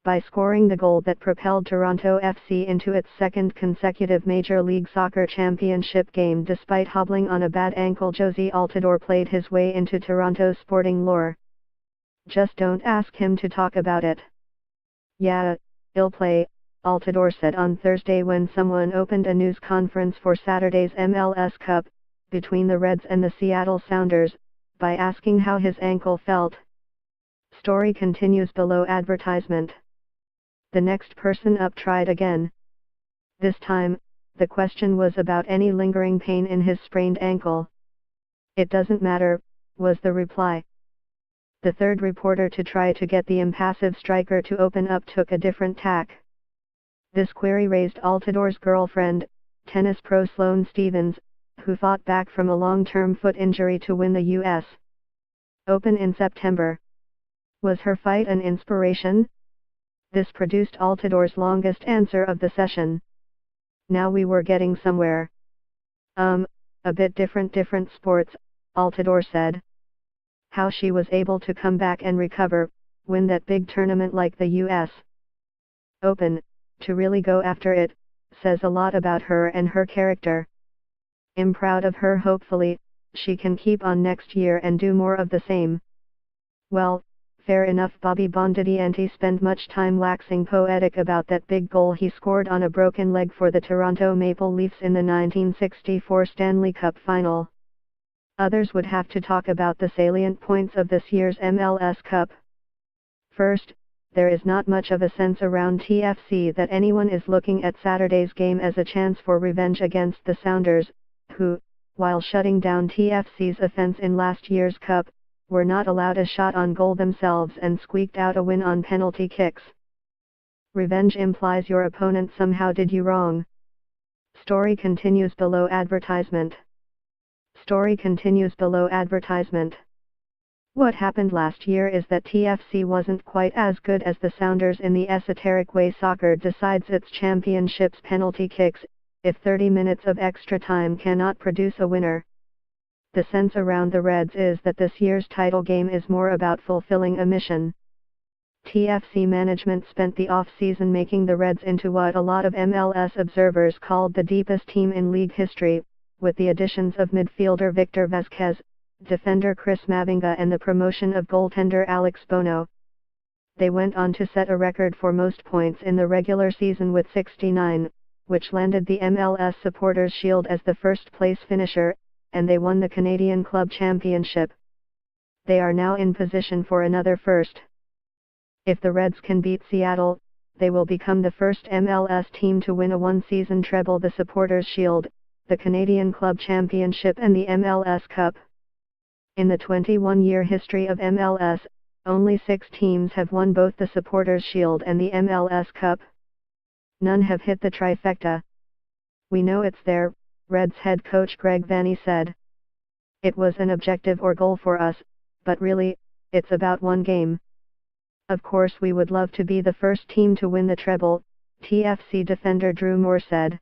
by scoring the goal that propelled Toronto FC into its second consecutive Major League Soccer championship game. Despite hobbling on a bad ankle, Jozy Altidore played his way into Toronto sporting lore. Just don't ask him to talk about it. Yeah, he'll play, Altidore said on Thursday when someone opened a news conference for Saturday's MLS Cup, between the Reds and the Seattle Sounders, by asking how his ankle felt. Story continues below. Advertisement. The next person up tried again. This time, the question was about any lingering pain in his sprained ankle. It doesn't matter, was the reply. The third reporter to try to get the impassive striker to open up took a different tack. This query raised Altidore's girlfriend, tennis pro Sloane Stephens, who fought back from a long-term foot injury to win the U.S. Open in September. Was her fight an inspiration? This produced Altidore's longest answer of the session. Now we were getting somewhere. A bit different sports, Altidore said. How she was able to come back and recover, win that big tournament like the U.S. Open, to really go after it, says a lot about her and her character. I'm proud of her. Hopefully, she can keep on next year and do more of the same. Well, fair enough. Bobby Bondidianti spent much time waxing poetic about that big goal he scored on a broken leg for the Toronto Maple Leafs in the 1964 Stanley Cup final. Others would have to talk about the salient points of this year's MLS Cup. First, there is not much of a sense around TFC that anyone is looking at Saturday's game as a chance for revenge against the Sounders, who, while shutting down TFC's offense in last year's Cup, were not allowed a shot on goal themselves and squeaked out a win on penalty kicks. Revenge implies your opponent somehow did you wrong. Story continues below. Advertisement. Story continues below. Advertisement. What happened last year is that TFC wasn't quite as good as the Sounders in the esoteric way soccer decides its championships: penalty kicks. If 30 minutes of extra time cannot produce a winner. The sense around the Reds is that this year's title game is more about fulfilling a mission. TFC management spent the off-season making the Reds into what a lot of MLS observers called the deepest team in league history, with the additions of midfielder Victor Vazquez, defender Chris Mavinga and the promotion of goaltender Alex Bono. They went on to set a record for most points in the regular season with 69, which landed the MLS Supporters' Shield as the first-place finisher, and they won the Canadian Club Championship. They are now in position for another first. If the Reds can beat Seattle, they will become the first MLS team to win a one-season treble: the Supporters' Shield, the Canadian Club Championship and the MLS Cup. In the 21-year history of MLS, only 6 teams have won both the Supporters' Shield and the MLS Cup. None have hit the trifecta. We know it's there, Reds head coach Greg Vanney said. It was an objective or goal for us, but really, it's about one game. Of course we would love to be the first team to win the treble, TFC defender Drew Moore said.